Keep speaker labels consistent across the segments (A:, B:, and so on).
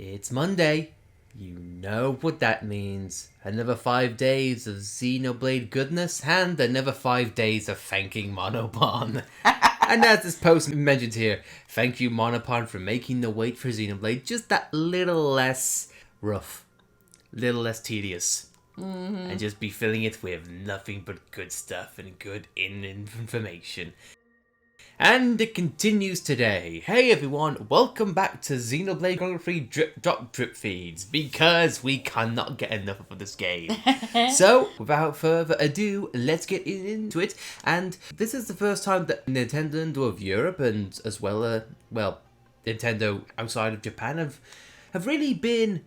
A: It's Monday. You know what that means. Another 5 days of Xenoblade goodness and another 5 days of thanking Monopon. And as this post mentioned here, thank you Monopon for making the wait for Xenoblade just that little less rough, little less tedious. And just be filling it with nothing but good stuff and good information. And it continues today. Hey everyone, welcome back to Xenoblade Chronicles drip feeds, because we cannot get enough of this game. So, without further ado, let's get into it. And this is the first time that Nintendo of Europe and as well, Nintendo outside of Japan have really been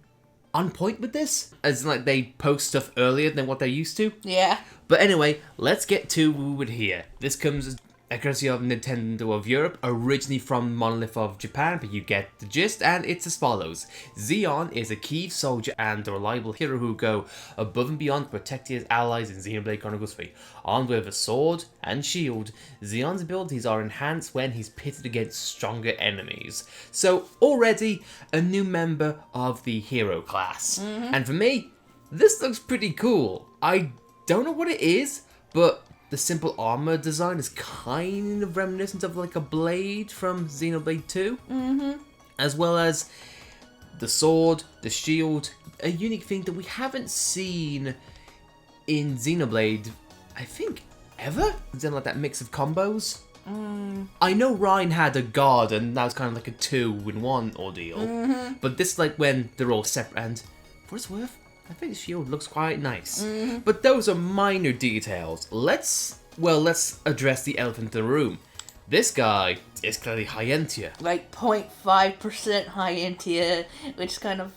A: on point with this. As in, like, they post stuff earlier than what they're used to.
B: Yeah.
A: But anyway, let's get to it here. This comes courtesy of Nintendo of Europe, originally from Monolith of Japan, but you get the gist, and it's as follows. Zeon is a key soldier and a reliable hero who go above and beyond to protect his allies in Xenoblade Chronicles 3. Armed with a sword and shield, Zeon's abilities are enhanced when he's pitted against stronger enemies. So, already a new member of the hero class. And for me, this looks pretty cool. I don't know what it is, but the simple armor design is kind of reminiscent of like a blade from Xenoblade 2. As well as the sword, the shield, a unique thing that we haven't seen in Xenoblade, I think, ever? Then like that mix of combos. I know Ryan had a guard and that was kind of like a 2-in-1 ordeal. But this like when they're all separate, and for its worth, I think the shield looks quite nice. But those are minor details. Let's address the elephant in the room. This guy is clearly High Entia.
B: Like 0.5% High Entia, which kind of,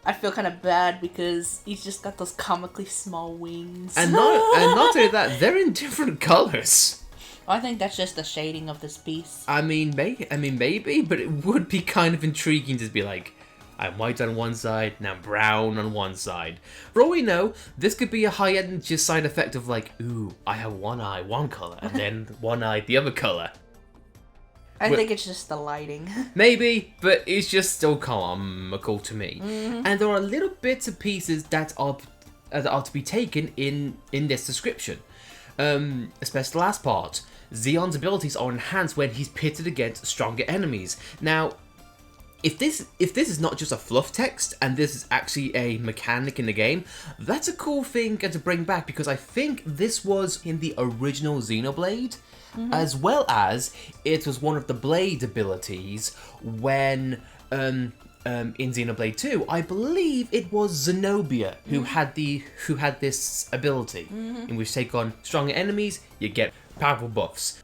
B: I feel kind of bad because he's just got those comically small wings.
A: And not only that, they're in different colors.
B: I think that's just the shading of this piece.
A: I mean, maybe, but it would be kind of intriguing to be like, I'm white on one side, now brown on one side. For all we know, this could be a high-end just side effect of like, ooh, I have one eye, one colour, and then one eye, the other colour.
B: I think it's just the lighting.
A: Maybe, but it's just still comical to me. And there are little bits and pieces that are to be taken in this description. Especially the last part. Zeon's abilities are enhanced when he's pitted against stronger enemies. Now, If this is not just a fluff text and this is actually a mechanic in the game, that's a cool thing to bring back, because I think this was in the original Xenoblade, as well as it was one of the blade abilities when in Xenoblade 2, I believe it was Zenobia who had this ability, in which take on stronger enemies, you get powerful buffs.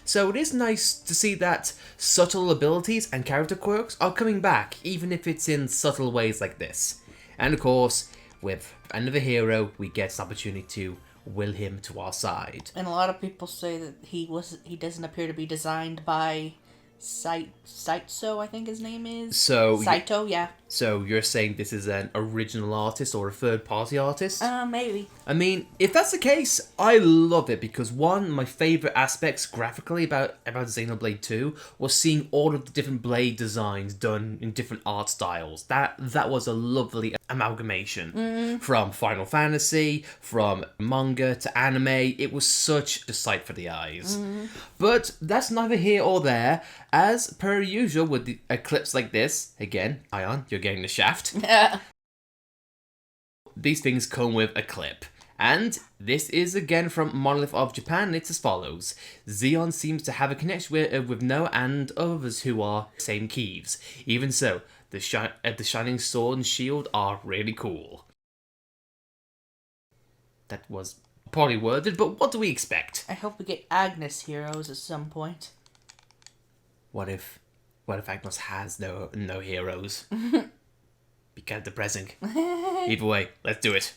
A: So it is nice to see that subtle abilities and character quirks are coming back, even if it's in subtle ways like this. And of course, with another hero, we get an opportunity to will him to our side.
B: And a lot of people say that he doesn't appear to be designed by Saito, I think his name is. Saito, yeah.
A: So you're saying this is an original artist or a third-party artist?
B: Maybe.
A: I mean, if that's the case, I love it, because one, my favourite aspects graphically about Xenoblade 2 was seeing all of the different blade designs done in different art styles. That was a lovely amalgamation. From Final Fantasy, from manga to anime, it was such a sight for the eyes. But that's neither here or there. As per usual with the clips like this, again, Ion, you're getting the shaft. These things come with a clip. And this is again from Monolith of Japan. It's as follows. Zeon seems to have a connection with Noah and others who are same Keeves. Even so, the shining sword and shield are really cool. That was poorly worded, but what do we expect?
B: I hope we get Agnes heroes at some point.
A: What if Agnes has no heroes? Be kind of depressing. Either way, let's do it.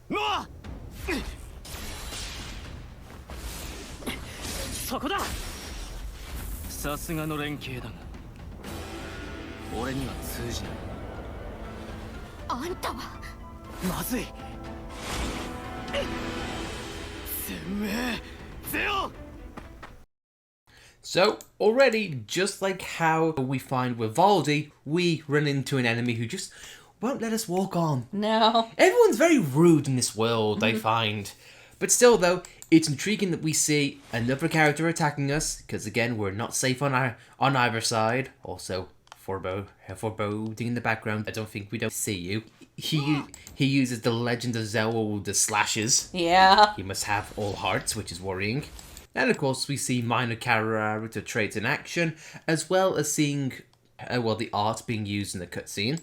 C: No! そこだ! さすがの連携だが、俺には通じない。あんたはまずい。てめえ、ゼオン！
A: So, already, just like how we find with Valdi, we run into an enemy who just won't let us walk on.
B: No.
A: Everyone's very rude in this world, I find. But still, though, it's intriguing that we see another character attacking us, because again, we're not safe on either side. Also, foreboding in the background, I don't see you. He uses the Legend of Zelda slashes.
B: Yeah.
A: He must have all hearts, which is worrying. And of course, we see minor character traits in action, as well as seeing, the art being used in the cutscene.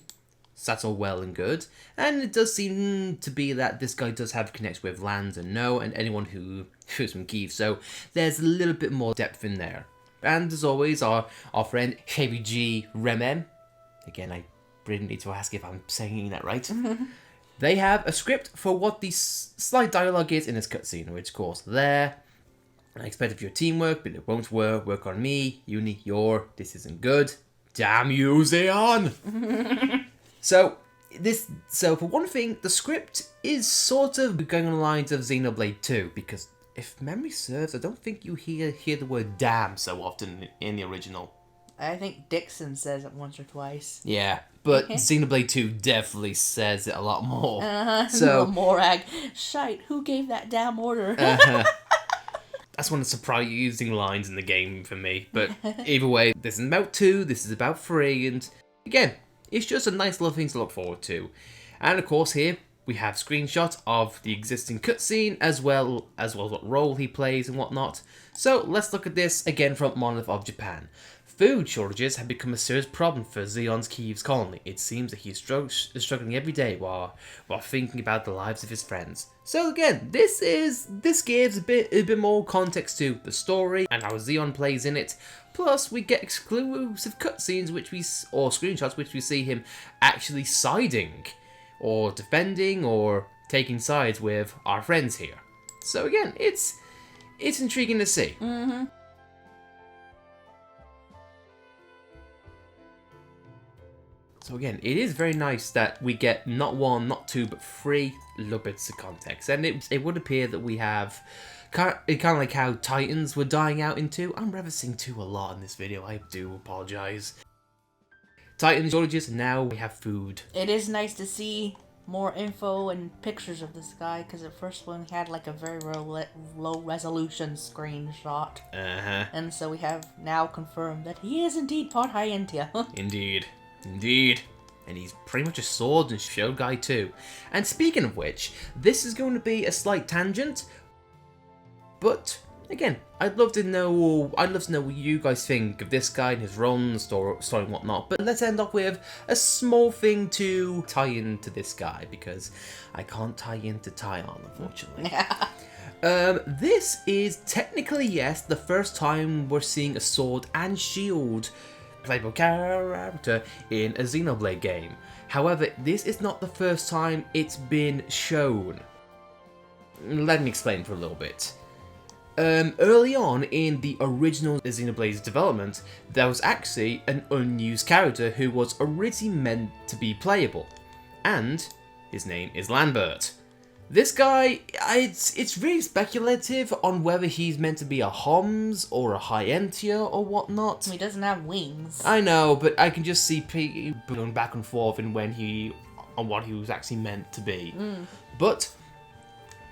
A: So that's all well and good. And it does seem to be that this guy does have connects with Lands and No, and anyone who is from Kiev. So there's a little bit more depth in there. And as always, our friend KBG Remem. Again, I really need to ask if I'm saying that right. They have a script for what the slight dialogue is in this cutscene, which of course there. I expect of your teamwork, but it won't work on me. This isn't good. Damn you, Zeon! So for one thing, the script is sort of going on the lines of Xenoblade 2, because if memory serves, I don't think you hear the word damn so often in the original.
B: I think Dixon says it once or twice.
A: Yeah, but Xenoblade 2 definitely says it a lot more.
B: So Morag, shite, who gave that damn order?
A: That's one of the surprising lines in the game for me. But either way, this is about 2, this is about 3, and again, it's just a nice little thing to look forward to. And of course here, we have screenshots of the existing cutscene, as well as what role he plays and whatnot. So let's look at this again from Monolith of Japan. Food shortages have become a serious problem for Zeon's Kiev's colony. It seems that he's struggling every day while thinking about the lives of his friends. So again, this gives a bit more context to the story and how Zeon plays in it. Plus, we get exclusive cutscenes or screenshots which we see him actually siding, or defending, or taking sides with our friends here. So again, it's intriguing to see. So again, it is very nice that we get not 1, not 2, but 3 little bits of context. And it would appear that we have, kind of like how Titans were dying out in 2. I'm referencing 2 a lot in this video, I do apologise. Titans shortages, and now we have food.
B: It is nice to see more info and pictures of this guy, because the first one had like a very low resolution screenshot. And so we have now confirmed that he is indeed part High Entia.
A: Indeed. And he's pretty much a sword and shield guy too. And speaking of which, this is going to be a slight tangent. But again, I'd love to know what you guys think of this guy and his role in the story and whatnot. But let's end up with a small thing to tie into this guy, because I can't tie into Tyon, unfortunately. This is technically, yes, the first time we're seeing a sword and shield playable character in a Xenoblade game. However, this is not the first time it's been shown. Let me explain for a little bit. Early on in the original Xenoblade's development, there was actually an unused character who was originally meant to be playable, and his name is Lambert. This guy, it's really speculative on whether he's meant to be a Homs or a High Entia or whatnot.
B: He doesn't have wings.
A: I know, but I can just see people going back and forth in what he was actually meant to be. But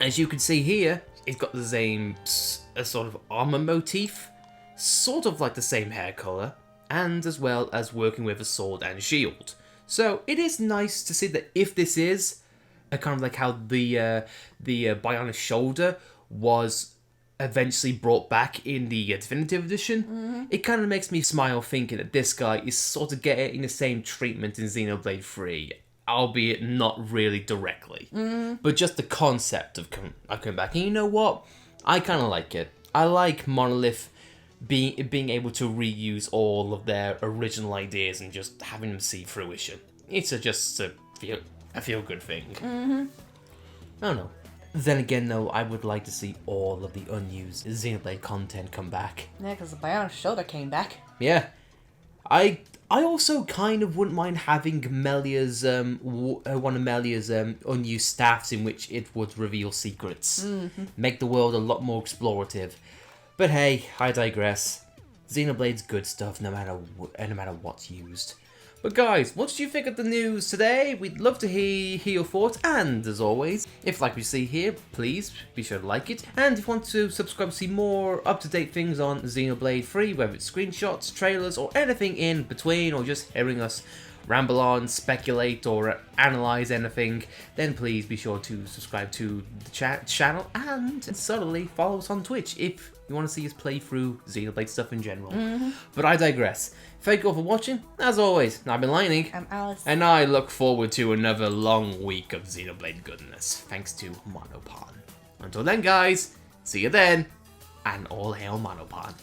A: as you can see here, he's got the same sort of armor motif, sort of like the same hair color, and as well as working with a sword and shield. So it is nice to see that if this is kind of like how the bionic shoulder was eventually brought back in the definitive edition, it kind of makes me smile thinking that this guy is sort of getting the same treatment in Xenoblade 3, albeit not really directly, but just the concept of coming back. And you know what? I kind of like it. I like Monolith being able to reuse all of their original ideas and just having them see fruition. It's just a feel-good thing. I don't know. Then again, though, I would like to see all of the unused Xenoblade content come back.
B: Yeah, because the bionic shoulder came back.
A: Yeah. I also kind of wouldn't mind having Melia's one of Melia's unused staffs in which it would reveal secrets, make the world a lot more explorative. But hey, I digress. Xenoblade's good stuff no matter what's used. But guys, what did you think of the news today? We'd love to hear your thoughts, and as always, if like we see here, please be sure to like it. And if you want to subscribe to see more up-to-date things on Xenoblade 3, whether it's screenshots, trailers, or anything in between, or just hearing us ramble on, speculate, or analyze anything, then please be sure to subscribe to the channel and subtly follow us on Twitch if you want to see us play through Xenoblade stuff in general. But I digress. Thank you all for watching. As always, I've been Lightning.
B: I'm Alice.
A: And I look forward to another long week of Xenoblade goodness, thanks to Monopon. Until then guys, see you then, and all hail Monopon.